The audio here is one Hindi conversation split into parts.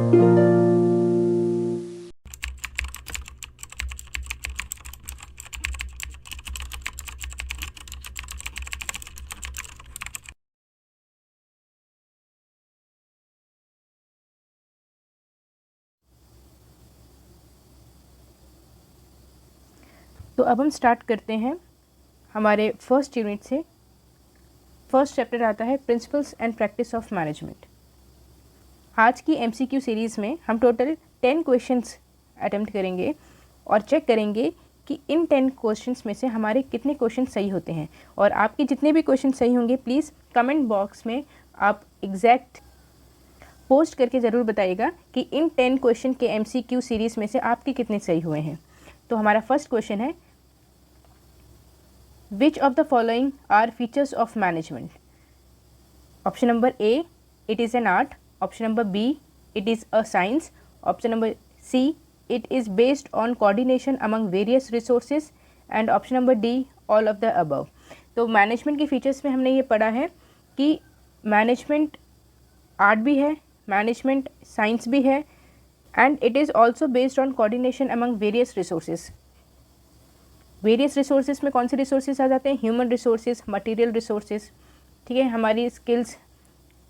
तो अब हम स्टार्ट करते हैं हमारे फर्स्ट यूनिट से। फर्स्ट चैप्टर आता है principles and practice of management. आज की एमसीक्यू सीरीज़ में हम टोटल 10 क्वेश्चंस अटेम्प्ट करेंगे और चेक करेंगे कि इन 10 क्वेश्चंस में से हमारे कितने क्वेश्चन सही होते हैं। और आपके जितने भी क्वेश्चन सही होंगे प्लीज़ कमेंट बॉक्स में आप एग्जैक्ट पोस्ट करके ज़रूर बताइएगा कि इन 10 क्वेश्चन के एमसीक्यू सीरीज़ में से आपके कितने सही हुए हैं। तो हमारा फर्स्ट क्वेश्चन है, Which of the following are features of management? Option number A, it is an art. Option number B, it is a science. Option number C, it is based on coordination among various resources. And option number D, all of the above. तो मैनेजमेंट के फीचर्स में हमने ये पढ़ा है कि मैनेजमेंट आर्ट भी है, मैनेजमेंट साइंस भी है, and it is also based on coordination among various resources. Various resources में कौन से रिसोर्सेज आ जाते हैं? ह्यूमन रिसोर्सेज, मटेरियल रिसोर्सेज, ठीक है, हमारी स्किल्स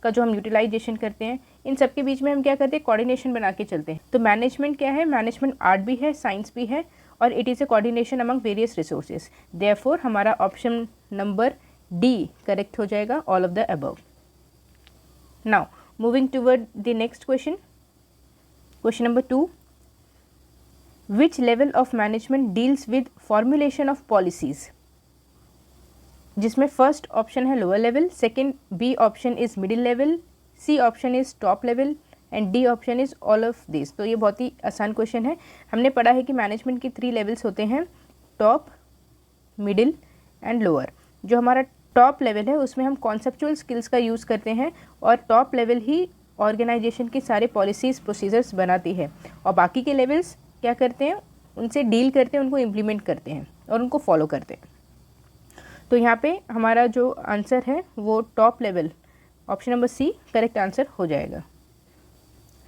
का जो हम यूटिलाइजेशन करते हैं, इन सब के बीच में हम क्या करते हैं? कोऑर्डिनेशन बना के चलते हैं। तो मैनेजमेंट क्या है? मैनेजमेंट आर्ट भी है, साइंस भी है, और it is a coordination among various resources. Therefore हमारा ऑप्शन नंबर डी करेक्ट हो जाएगा, all of the above. Now moving toward the next question, question number 2, Which level of management deals with formulation of policies? जिसमें फर्स्ट ऑप्शन है lower level, second B option is middle level, C option is top level, and D option is all of this. तो ये बहुत ही आसान क्वेश्चन है। हमने पढ़ा है कि मैनेजमेंट की 3 लेवल्स होते हैं, टॉप, मिडिल एंड लोअर। जो हमारा टॉप लेवल है उसमें हम कॉन्सेप्चुअल स्किल्स का यूज़ करते हैं, और टॉप लेवल ही ऑर्गेनाइजेशन के सारे पॉलिसीज़ प्रोसीजर्स बनाती है, और बाकी के लेवल्स क्या करते हैं? उनसे डील करते हैं, उनको इम्प्लीमेंट करते हैं और उनको फॉलो करते हैं। तो यहाँ पे हमारा जो आंसर है वो top level, option number C correct answer हो जाएगा।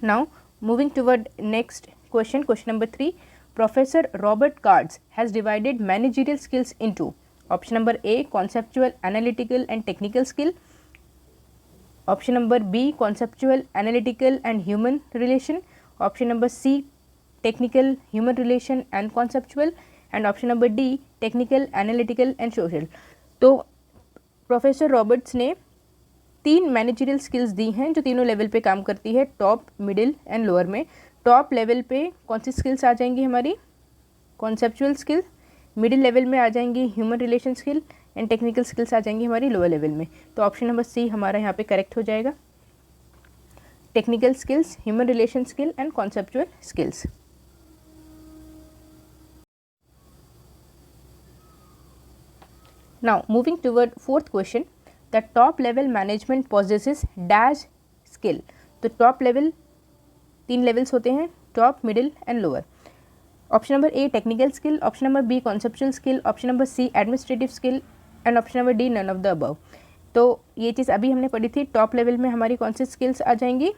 Now moving toward next question, question number 3, professor Robert Katz has divided managerial skills into option number A conceptual, analytical and technical skill, option number B conceptual, analytical and human relation, option number C technical, human relation and conceptual, and option number D technical, analytical and social. तो प्रोफेसर रॉबर्ट्स ने 3 मैनेजरियल स्किल्स दी हैं जो तीनों लेवल पे काम करती है, टॉप, मिडिल एंड लोअर में। टॉप लेवल पे कौन सी स्किल्स आ जाएंगी? हमारी कॉन्सेप्चुअल स्किल। मिडिल लेवल में आ जाएंगी human relation skill, and technical skills आ जाएंगी हमारी लोअर लेवल में। तो ऑप्शन नंबर सी हमारा यहाँ पे करेक्ट हो जाएगा, technical skills, human relation skill and conceptual skills. Now moving toward fourth question, the top level management possesses dash skill. तो top level 3 levels होते हैं, top, middle and lower. Option number A technical skill, option number B conceptual skill, option number C administrative skill, and option number D none of the above. तो ये चीज़ अभी हमने पढ़ी थी। टॉप लेवल में हमारी कौन सी स्किल्स आ जाएंगी?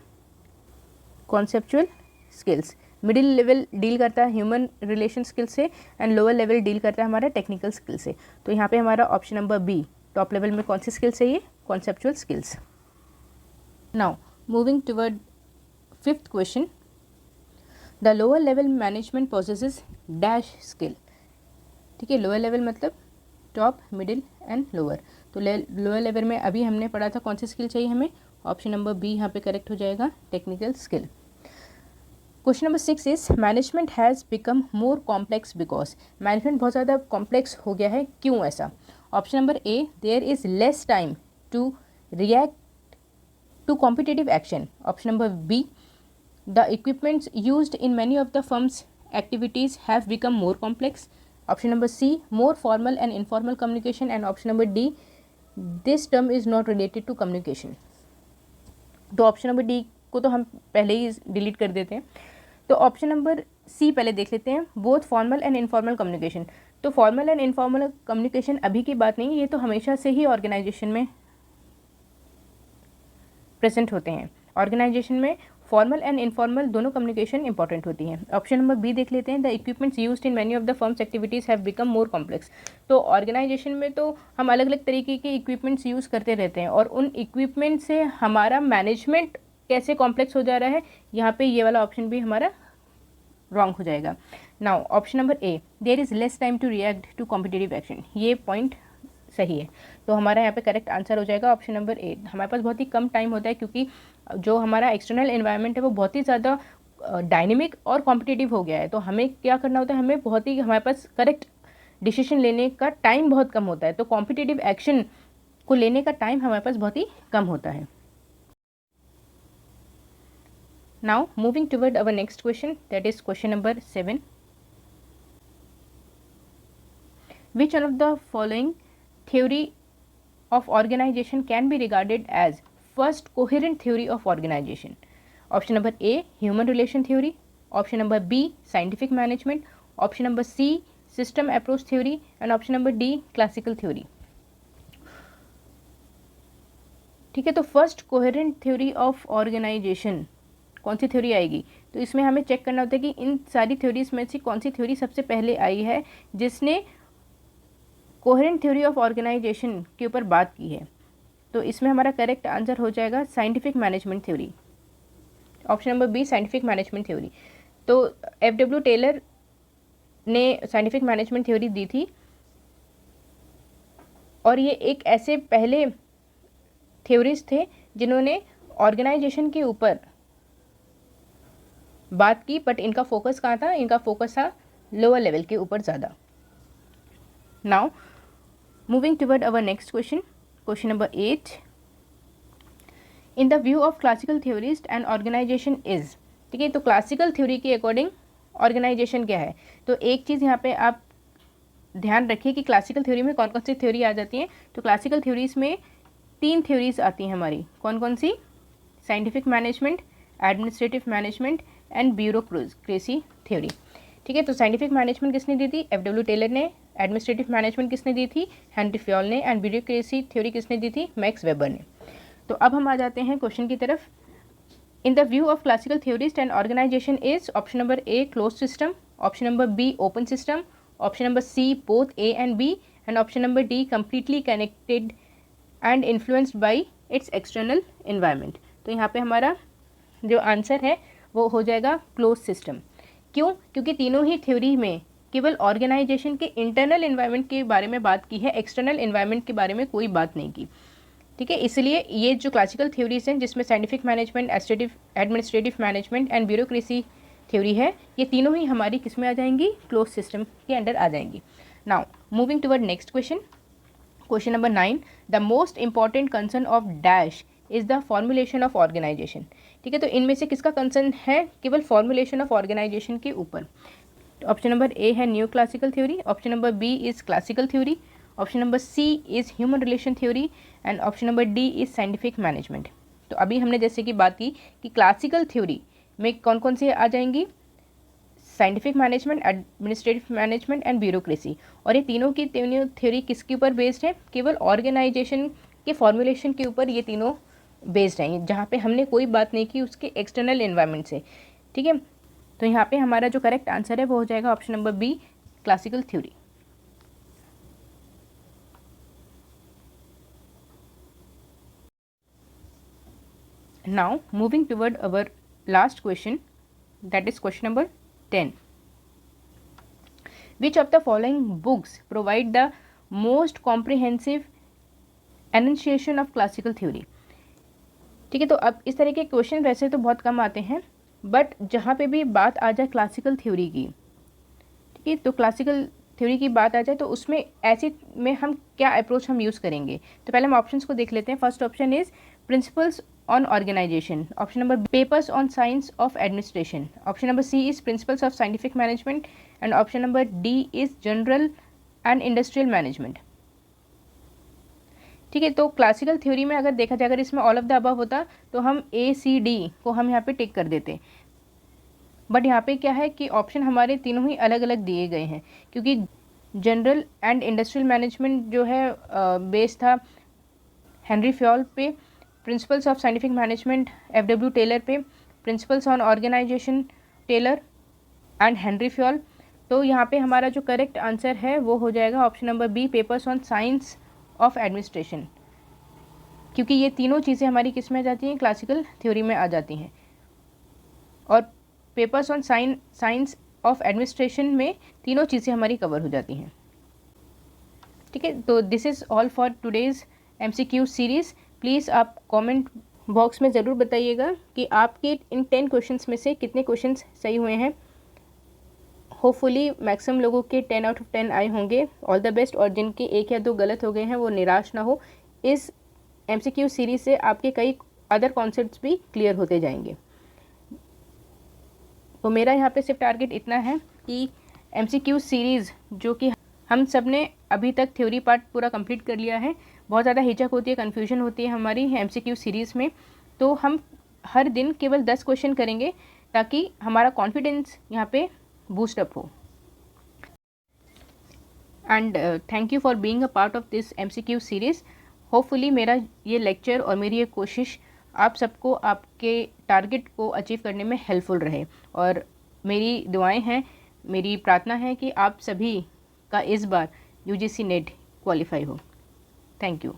Conceptual skills. Middle level deal करता है ह्यूमन रिलेशन स्किल से, एंड लोअर लेवल डील करता है हमारा टेक्निकल स्किल से। तो यहाँ पे हमारा option number B, top level में कौन सी स्किल्स है? ये conceptual skills. Now moving toward fifth question, the lower level management possesses dash skill. ठीक है, लोअर लेवल मतलब टॉप, मिडिल एंड लोअर। तो लोअर लेवल में अभी हमने पढ़ा था कौन सी स्किल चाहिए हमें? ऑप्शन नंबर बी यहाँ पे करेक्ट हो जाएगा, technical skill. Question number 6 is management has become more complex because. Management बहुत ज़्यादा कॉम्प्लेक्स हो गया है, क्यों ऐसा? Option number A there is less time to react to competitive action, option number B the equipments used in many of the firms activities have become more complex, option number C more formal and informal communication, and option number D this term is not related to communication. तो ऑप्शन नंबर डी को तो हम पहले ही डिलीट कर देते हैं। तो ऑप्शन नंबर सी पहले देख लेते हैं, both formal and informal communication. तो फॉर्मल एंड इनफॉर्मल कम्युनिकेशन अभी की बात नहीं, ये तो हमेशा से ही ऑर्गेनाइजेशन में प्रेजेंट होते हैं। ऑर्गेनाइजेशन में फॉर्मल एंड इनफॉर्मल दोनों कम्युनिकेशन इंपॉर्टेंट होती हैं। ऑप्शन नंबर बी देख लेते हैं, the equipments used in many of the firms activities have become more complex. तो ऑर्गेनाइजेशन में तो हम अलग अलग तरीके के इक्विपमेंट्स यूज़ करते रहते हैं और उन इक्विपमेंट से हमारा मैनेजमेंट कैसे कॉम्प्लेक्स हो जा रहा है, यहाँ पे ये वाला ऑप्शन भी हमारा रॉन्ग हो जाएगा। Now option number A, there is less time to react to competitive action, ये पॉइंट सही है। तो हमारा यहाँ पे करेक्ट आंसर हो जाएगा ऑप्शन नंबर ए। हमारे पास बहुत ही कम टाइम होता है क्योंकि जो हमारा एक्सटर्नल एनवायरनमेंट है वो बहुत ही ज़्यादा डायनेमिक और कॉम्पिटिटिव हो गया है। तो हमें क्या करना होता है, हमें बहुत ही हमारे पास करेक्ट डिसीजन लेने का टाइम बहुत कम होता है। तो कॉम्पिटिटिव एक्शन को लेने का टाइम हमारे पास बहुत ही कम होता है। Now moving toward our next question, that is question number 7। Which one of the following theory of organization can be regarded as first coherent theory of organization? Option number A, human relation theory. Option number B, scientific management. Option number C, system approach theory. And option number D, classical theory. ठीक है, तो first coherent theory of organisation कौन सी थ्योरी आएगी? तो इसमें हमें चेक करना होता है कि इन सारी थ्योरीज में से कौन सी थ्योरी सबसे पहले आई है जिसने कोहेरेंट थ्योरी ऑफ ऑर्गेनाइजेशन के ऊपर बात की है। तो इसमें हमारा करेक्ट आंसर हो जाएगा scientific management theory, option number B, scientific management theory. तो F.W. टेलर ने साइंटिफिक मैनेजमेंट थ्योरी दी थी और ये एक ऐसे पहले थ्योरीज थे जिन्होंने ऑर्गेनाइजेशन के ऊपर बात की, बट इनका फोकस कहाँ था? इनका फोकस था लोअर लेवल के ऊपर ज़्यादा। Now moving toward our next question, question number 8. In the view of classical theorist an organization is, ठीक है, तो क्लासिकल थ्योरी के अकॉर्डिंग ऑर्गेनाइजेशन क्या है? तो एक चीज़ यहाँ पे आप ध्यान रखिए कि क्लासिकल थ्योरी में कौन कौन सी थ्योरी आ जाती हैं। तो क्लासिकल थ्योरीज में 3 थ्योरीज आती हैं हमारी, कौन कौन सी? Scientific management, administrative management and bureaucracy theory. ठीक है, तो साइंटिफिक मैनेजमेंट किसने दी थी? F.W. टेलर ने। एडमिनिस्ट्रेटिव मैनेजमेंट किसने दी थी? हेनरी फ्योल ने। एंड ब्यूरोक्रेसी थ्योरी किसने दी थी? मैक्स वेबर ने। तो अब हम आ जाते हैं क्वेश्चन की तरफ। In the view of classical theorist and organisation is, option number A close system, option number B open system, option number C both A and B, and option number D completely connected and influenced by its external environment. तो यहाँ पे हमारा जो आंसर है वो हो जाएगा क्लोज सिस्टम। क्यों? क्योंकि तीनों ही थ्योरी में केवल ऑर्गेनाइजेशन के इंटरनल एनवायरनमेंट के बारे में बात की है, एक्सटर्नल एनवायरनमेंट के बारे में कोई बात नहीं की। ठीक है, इसलिए ये जो क्लासिकल थ्योरीज हैं जिसमें scientific management, administrative management and bureaucracy theory है, ये तीनों ही हमारी किस में आ जाएंगी? क्लोज सिस्टम के अंडर आ जाएंगी। Now moving toward next question, question number 9। The most important concern of dash is the formulation of organisation. ठीक है, तो इनमें से किसका कंसर्न है केवल फॉर्मुलेशन ऑफ ऑर्गेनाइजेशन के ऊपर? ऑप्शन नंबर ए है new classical theory, option number B is classical theory, option number C is human relation theory and option number D is scientific management. तो अभी हमने जैसे कि बात की कि क्लासिकल थ्योरी में कौन कौन सी आ जाएंगी? Scientific management, administrative management and bureaucracy. और ये तीनों की तीनों थ्योरी किसके ऊपर बेस्ड है? केवल ऑर्गेनाइजेशन के फॉर्मुलेशन के ऊपर ये तीनों बेस्ड हैं, जहाँ पे हमने कोई बात नहीं की उसके एक्सटर्नल एनवायरनमेंट से। ठीक है, तो यहाँ पे हमारा जो करेक्ट आंसर है वो हो जाएगा option number B, classical theory. Now moving toward our last question, that is question number 10. Which of the following books provide the most comprehensive enunciation of classical theory? ठीक है, तो अब इस तरह के क्वेश्चन वैसे तो बहुत कम आते हैं, बट जहाँ पे भी बात आ जाए क्लासिकल थ्योरी की, ठीक है, तो क्लासिकल थ्योरी की बात आ जाए तो उसमें ऐसे में हम क्या अप्रोच हम यूज़ करेंगे? तो पहले हम ऑप्शंस को देख लेते हैं। First option is principles on organization, option number papers on science of administration, option number C is principles of scientific management and option number D is general and industrial management. ठीक है, तो क्लासिकल थ्योरी में अगर देखा जाए, अगर इसमें ऑल ऑफ द अबव होता तो हम A-C-D को हम यहाँ पे टिक कर देते, बट यहाँ पे क्या है कि ऑप्शन हमारे तीनों ही अलग अलग दिए गए हैं, क्योंकि जनरल एंड इंडस्ट्रियल मैनेजमेंट जो है बेस था हेनरी फ्योल पे, principles of scientific management F.W. Taylor पे, principles on organization, Taylor and Henry Fayol. तो यहाँ पे हमारा जो करेक्ट आंसर है वो हो जाएगा option number B, papers on science of administration, क्योंकि ये तीनों चीज़ें हमारी किस में आ जाती हैं, क्लासिकल थ्योरी में आ जाती हैं। और papers on science of administration में तीनों चीज़ें हमारी कवर हो जाती हैं। ठीक है, तो this is all for today's MCQ series. Please आप कमेंट बॉक्स में ज़रूर बताइएगा कि आपके इन 10 क्वेश्चंस में से कितने क्वेश्चंस सही हुए हैं। होपफुली मैक्सिमम लोगों के 10 आउट ऑफ 10 आए होंगे। All the best. और जिनके 1 या 2 गलत हो गए हैं वो निराश ना हो। इस MCQ सीरीज़ से आपके कई अदर कॉन्सेप्ट्स भी क्लियर होते जाएंगे। तो मेरा यहाँ पे सिर्फ टारगेट इतना है कि MCQ सीरीज़ जो कि हम सब ने अभी तक थ्योरी पार्ट पूरा कंप्लीट कर लिया है। बहुत ज़्यादा हिचक होती है, कन्फ्यूजन होती है हमारी MCQ सीरीज़ में, तो हम हर दिन केवल 10 क्वेश्चन करेंगे ताकि हमारा कॉन्फिडेंस यहाँ पे बूस्ट अप हो। And thank you for being a part of this MCQ series. Hopefully मेरा ये लेक्चर और मेरी ये कोशिश आप सबको आपके टारगेट को अचीव करने में हेल्पफुल रहे। और मेरी दुआएं हैं, मेरी प्रार्थना है कि आप सभी का इस बार UGC नेट क्वालिफाई हो। Thank you.